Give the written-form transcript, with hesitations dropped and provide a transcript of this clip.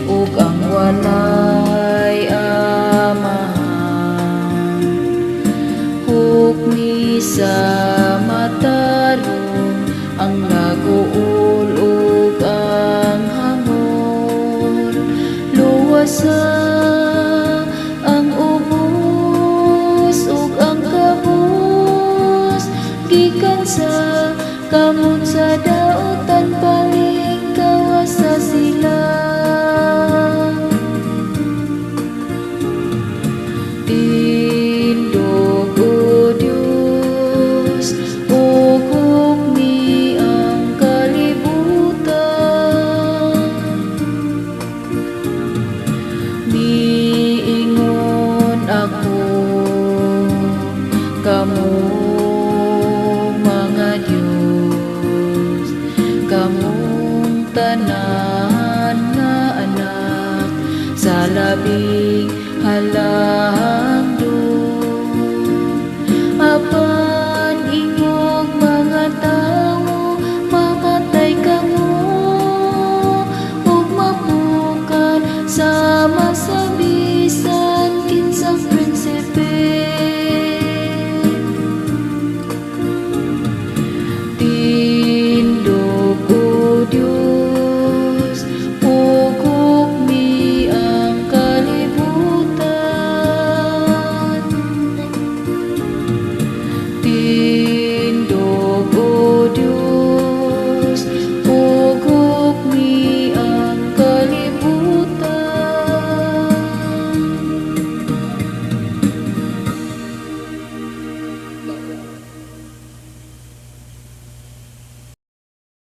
ug ang walay amahan. Hukmi sa matarong ang naguul ug ang hangol. Luwasa ang ubos ug ang kabus, gikan sa kamot sa daotan paling kawasa sila. Tindog o Diyos, ug hukmi ang kalibutan. Miingon ako, kamo mga Diyos, kamong tanan nga anak sa labing hala